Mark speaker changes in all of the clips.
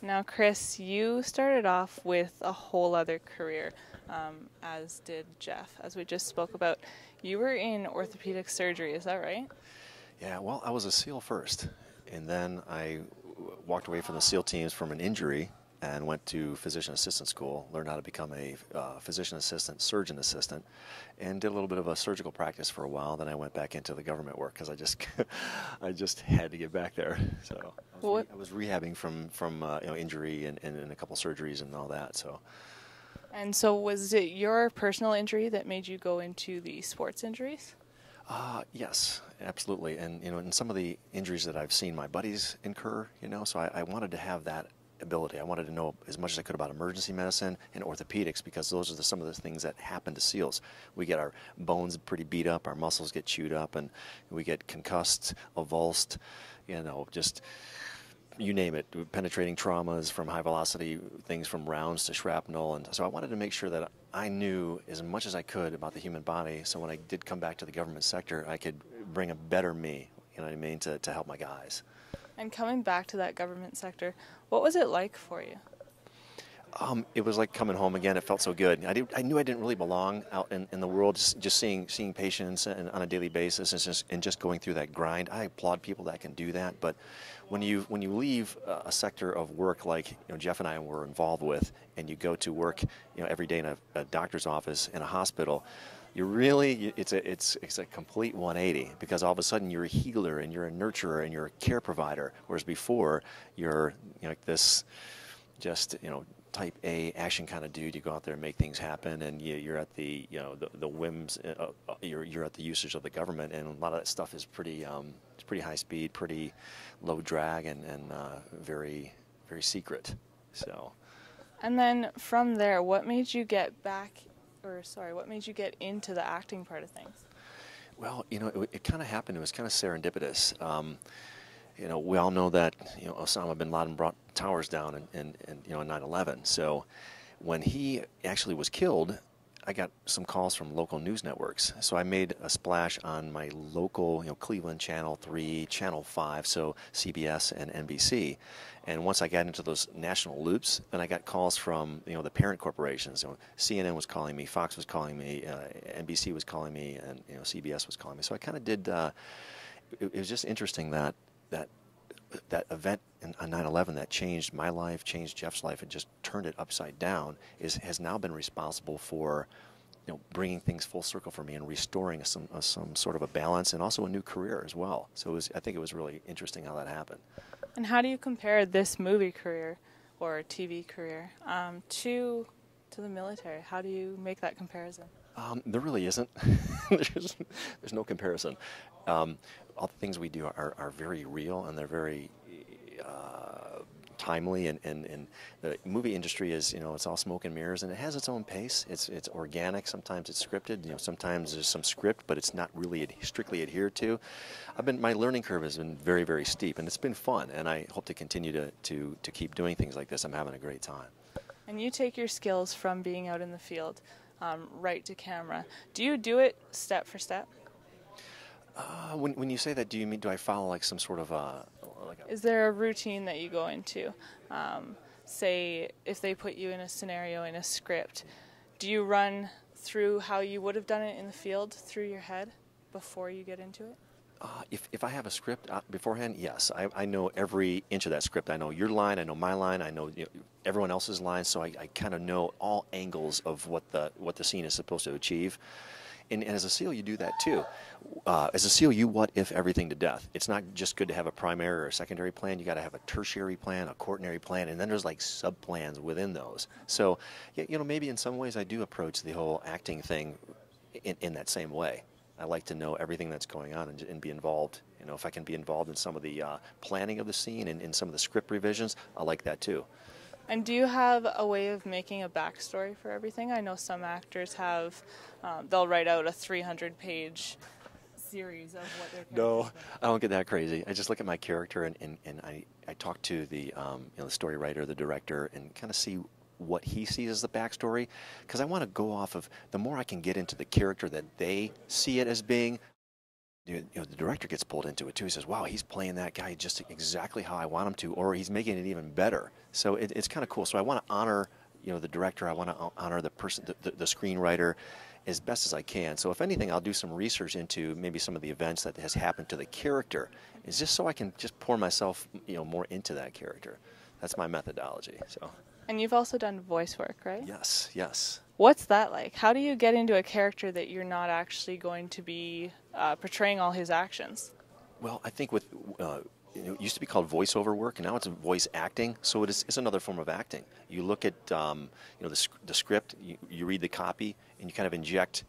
Speaker 1: Now, Chris, you started off with a whole other career, as did Jeff, as we just spoke about. You were in orthopedic surgery, is that right?
Speaker 2: Yeah, well, I was a SEAL first, and then I walked away from the SEAL teams from an injury and went to physician assistant school, learned how to become a physician assistant, surgeon assistant, and did a little bit of a surgical practice for a while. Then I went back into the government work because I just I just had to get back there. So
Speaker 1: What?
Speaker 2: I was rehabbing from injury and a couple surgeries and all that. So.
Speaker 1: And so, was it your personal injury that made you go into the sports injuries?
Speaker 2: Yes, absolutely. And, in some of the injuries that I've seen my buddies incur, so I wanted to have that ability. I wanted to know as much as I could about emergency medicine and orthopedics because those are some of the things that happen to SEALs. We get our bones pretty beat up, our muscles get chewed up, and we get concussed, avulsed, just you name it, penetrating traumas from high velocity things from rounds to shrapnel. And so I wanted to make sure that I knew as much as I could about the human body so when I did come back to the government sector, I could bring a better me, you know what I mean, to help my guys.
Speaker 1: And coming back to that government sector, what was it like for you?
Speaker 2: It was like coming home again. It felt so good. I knew I didn't really belong out in the world, just seeing patients on a daily basis and just going through that grind. I applaud people that can do that. But when you leave a sector of work like Jeff and I were involved with, and you go to work every day in a doctor's office in a hospital, it's a complete 180 because all of a sudden you're a healer and you're a nurturer and you're a care provider, whereas before you're like this just type A action kind of dude. You go out there and make things happen, and you're at the the whims. You're at the usage of the government, and a lot of that stuff is pretty it's pretty high speed, pretty low drag, and very very secret. So.
Speaker 1: And then from there, what made you get what made you get into the acting part of things?
Speaker 2: Well, it kind of happened. It was kind of serendipitous. We all know that Osama bin Laden brought towers down in 9/11. So when he actually was killed, I got some calls from local news networks. So I made a splash on my local, Cleveland Channel 3, Channel 5, so CBS and NBC. And once I got into those national loops, then I got calls from the parent corporations. CNN was calling me, Fox was calling me, NBC was calling me, and CBS was calling me. So I kind of did. It was just interesting that event on 9/11 that changed my life, changed Jeff's life, and just turned it upside down has now been responsible for bringing things full circle for me and restoring some sort of a balance and also a new career as well. So I think it was really interesting how that happened.
Speaker 1: And how do you compare this movie career or TV career to the military? How do you make that comparison?
Speaker 2: There really isn't. There's no comparison. All the things we do are very real and they're very timely. And the movie industry is, it's all smoke and mirrors, and it has its own pace. It's organic. Sometimes it's scripted. Sometimes there's some script, but it's not really strictly adhered to. My learning curve has been very, very steep, and it's been fun. And I hope to continue to keep doing things like this. I'm having a great time.
Speaker 1: And you take your skills from being out in the field right to camera. Do you do it step for step?
Speaker 2: When you say that, do I follow like some sort of
Speaker 1: Is there a routine that you go into? Say if they put you in a scenario in a script, do you run through how you would have done it in the field through your head before you get into it?
Speaker 2: If I have a script beforehand, yes, I know every inch of that script. I know your line, I know my line, I know everyone else's line, so I kind of know all angles of what the scene is supposed to achieve. And as a SEAL, you do that too. As a SEAL, you what if everything to death. It's not just good to have a primary or a secondary plan. You got to have a tertiary plan, a quaternary plan, and then there's like sub-plans within those. So, maybe in some ways I do approach the whole acting thing in that same way. I like to know everything that's going on and be involved. If I can be involved in some of the planning of the scene and in some of the script revisions, I like that too.
Speaker 1: And do you have a way of making a backstory for everything? I know some actors have, they'll write out a 300-page series of what their character
Speaker 2: No,
Speaker 1: is.
Speaker 2: I don't get that crazy. I just look at my character and I talk to the the story writer, the director, and kind of see what he sees as the backstory, because I want to go off of the more I can get into the character that they see it as being, the director gets pulled into it too. He says, "Wow, he's playing that guy just exactly how I want him to, or he's making it even better." So it's kind of cool. So I want to honor, the director. I want to honor the person, the screenwriter, as best as I can. So if anything, I'll do some research into maybe some of the events that has happened to the character, is just so I can just pour myself, more into that character. That's my methodology. So.
Speaker 1: And you've also done voice work, right?
Speaker 2: Yes, yes.
Speaker 1: What's that like? How do you get into a character that you're not actually going to be portraying all his actions?
Speaker 2: Well, I think with it used to be called voiceover work, and now it's voice acting. So it's another form of acting. You look at the script, you read the copy, and you kind of inject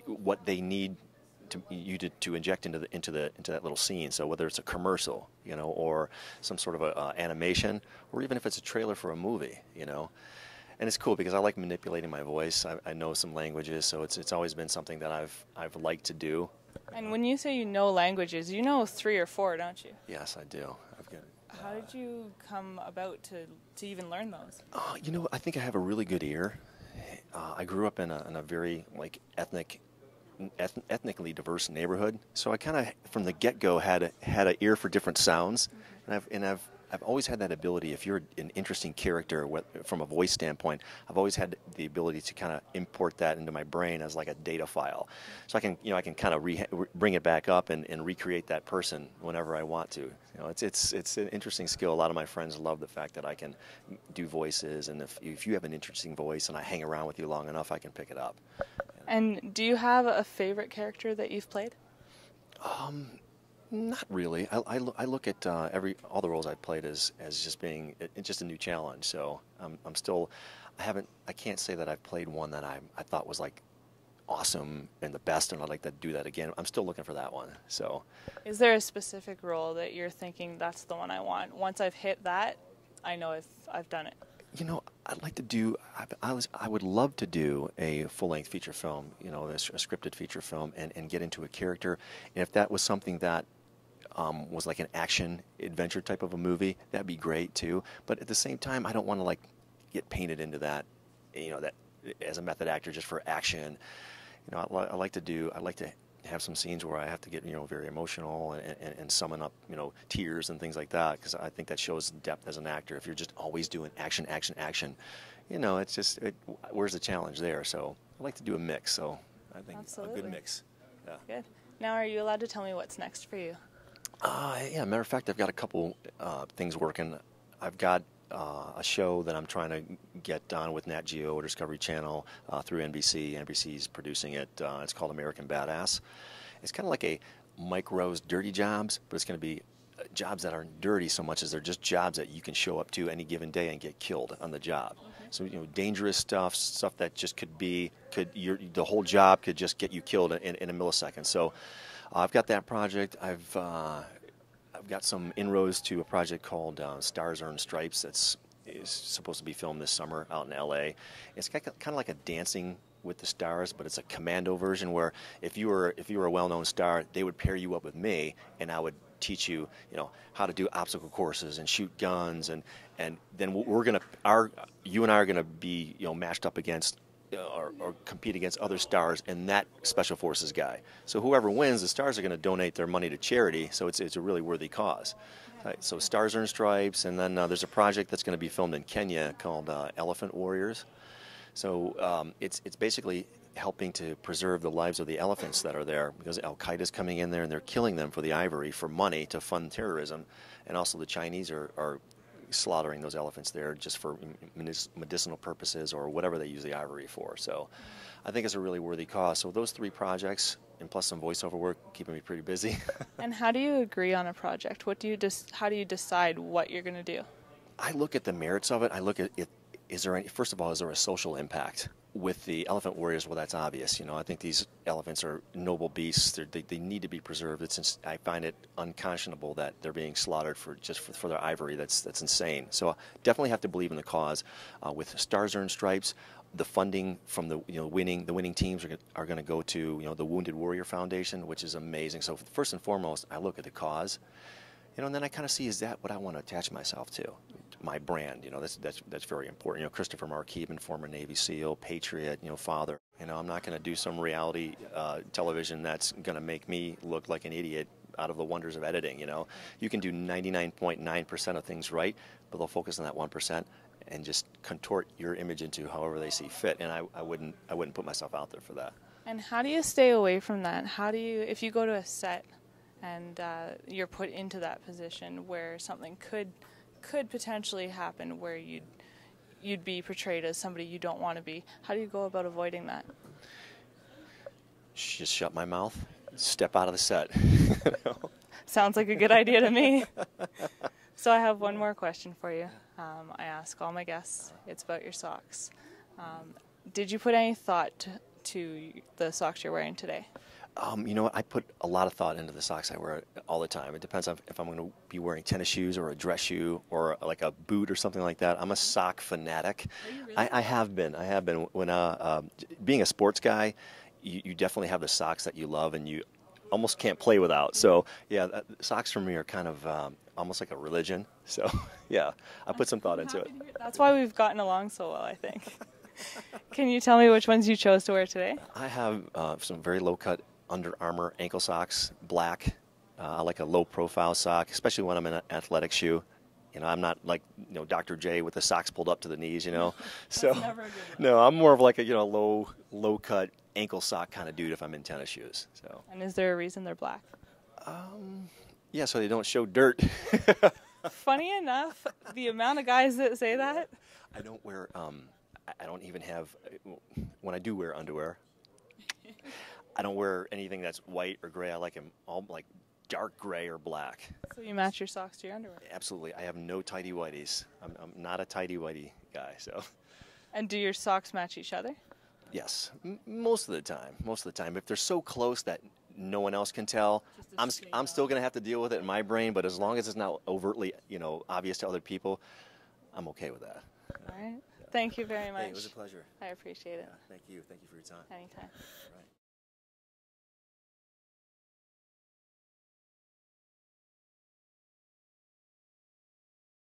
Speaker 2: what they need to inject into that little scene. So whether it's a commercial, or some sort of a animation, or even if it's a trailer for a movie, And it's cool because I like manipulating my voice. I know some languages, so it's always been something that I've liked to do.
Speaker 1: And when you say you know languages, you know 3 or 4, don't you?
Speaker 2: Yes, I do.
Speaker 1: How did you come about to even learn those?
Speaker 2: I think I have a really good ear. I grew up in a very ethnically diverse neighborhood, so I kind of from the get-go had an ear for different sounds, and I've always had that ability. If you're an interesting character from a voice standpoint, I've always had the ability to kind of import that into my brain as like a data file, so I can kind of bring it back up and recreate that person whenever I want to. It's an interesting skill. A lot of my friends love the fact that I can do voices, and if you have an interesting voice and I hang around with you long enough, I can pick it up.
Speaker 1: And do you have a favorite character that you've played?
Speaker 2: Not really. I look at all the roles I've played as just being just a new challenge. So I can't say that I've played one that I thought was like awesome and the best, and I'd like to do that again. I'm still looking for that one. So,
Speaker 1: is there a specific role that you're thinking that's the one I want? Once I've hit that, I know I've done it.
Speaker 2: I'd like to do. I would love to do a full-length feature film. A scripted feature film, and get into a character. And if that was something that was like an action adventure type of a movie, that'd be great too. But at the same time, I don't want to get painted into that, that as a method actor just for action. I like to have some scenes where I have to get very emotional and summon up tears and things like that, because I think that shows depth as an actor. If you're just always doing action, it's just where's the challenge there? So I like to do a mix. So I think
Speaker 1: Absolutely.
Speaker 2: A good mix. Yeah.
Speaker 1: Good. Now, are you allowed to tell me what's next for you?
Speaker 2: Yeah, matter of fact, I've got a couple things working. I've got a show that I'm trying to get done with Nat Geo or Discovery Channel through NBC. NBC's producing it. It's called American Badass. It's kind of like a Mike Rowe's Dirty Jobs, but it's going to be jobs that aren't dirty so much as they're just jobs that you can show up to any given day and get killed on the job. Okay. So dangerous stuff that just the whole job could just get you killed in a millisecond. So I've got that project. I've got some inroads to a project called Stars Earn Stripes is supposed to be filmed this summer out in L.A. It's kind of like a Dancing with the Stars, but it's a commando version where if you were a well-known star, they would pair you up with me, and I would teach you, how to do obstacle courses and shoot guns, and then you and I are gonna be matched up against. Or compete against other stars and that special forces guy. So whoever wins, the stars are going to donate their money to charity. So it's a really worthy cause. So Stars Earn Stripes, and then there's a project that's going to be filmed in Kenya called Elephant Warriors. So it's basically helping to preserve the lives of the elephants that are there, because Al Qaeda's coming in there and they're killing them for the ivory for money to fund terrorism, and also the Chinese are slaughtering those elephants there just for medicinal purposes or whatever they use the ivory for. So I think it's a really worthy cause. So those 3 projects, and plus some voiceover work, keeping me pretty busy.
Speaker 1: And how do you agree on a project? How do you decide what you're going to do?
Speaker 2: I look at the merits of it. I look at it. First of all, is there a social impact? With the Elephant Warriors, well, that's obvious. I think these elephants are noble beasts. They need to be preserved. I find it unconscionable that they're being slaughtered for their ivory. That's insane. So definitely have to believe in the cause. With Stars Earn Stripes, the funding from the winning teams are going to go to the Wounded Warrior Foundation, which is amazing. So first and foremost, I look at the cause. You know, and then I kind of see, is that what I want to attach myself to? My brand, you know, that's very important. You know, Christopher Mark Heben, former Navy SEAL, patriot, you know, father. You know, I'm not going to do some reality television that's going to make me look like an idiot out of the wonders of editing. You know, you can do 99.9% of things right, but they'll focus on that 1% and just contort your image into however they see fit. And I wouldn't put myself out there for that.
Speaker 1: And how do you stay away from that? How do you, if you go to a set and you're put into that position where something could potentially happen, where you'd be portrayed as somebody you don't want to be, how do you go about avoiding that?
Speaker 2: Just shut my mouth, step out of the set.
Speaker 1: Sounds like a good idea to me. So I have one more question for you. I ask all my guests. It's about your socks. Did you put any thought to the socks you're wearing today?
Speaker 2: You know what? I put a lot of thought into the socks I wear all the time. It depends on if I'm going to be wearing tennis shoes or a dress shoe or like a boot or something like that. I'm a sock fanatic.
Speaker 1: Are you really?
Speaker 2: I have been. When being a sports guy, you definitely have the socks that you love and you almost can't play without. So yeah, socks for me are kind of almost like a religion. So yeah, I put some thought into it.
Speaker 1: That's why we've gotten along so well, I think. Can you tell me which ones you chose to wear today?
Speaker 2: I have some very low-cut Under Armour ankle socks, black. I like a low-profile sock, especially when I'm in an athletic shoe. You know, I'm not like, you know, Dr. J with the socks pulled up to the knees, you know. So
Speaker 1: never a good one.
Speaker 2: no, I'm more of like a, you know, low-cut ankle sock kind of dude if I'm in tennis shoes. So.
Speaker 1: And is there a reason they're black?
Speaker 2: Yeah, so they don't show dirt.
Speaker 1: Funny enough, the amount of guys that say that.
Speaker 2: I don't wear. I don't even have. When I do wear underwear, I don't wear anything that's white or gray. I like them all like dark gray or black.
Speaker 1: So you match your socks to your underwear?
Speaker 2: Absolutely. I have no tighty whities. I'm not a tighty whitey guy. So.
Speaker 1: And do your socks match each other?
Speaker 2: Yes, most of the time. Most of the time, if they're so close that no one else can tell, I'm still going to have to deal with it in my brain. But as long as it's not overtly, you know, obvious to other people, I'm okay with that.
Speaker 1: All right. Thank you very much.
Speaker 2: Hey, it was a pleasure.
Speaker 1: I appreciate it.
Speaker 2: Yeah, thank you. Thank you for your time.
Speaker 1: Anytime.
Speaker 2: Right.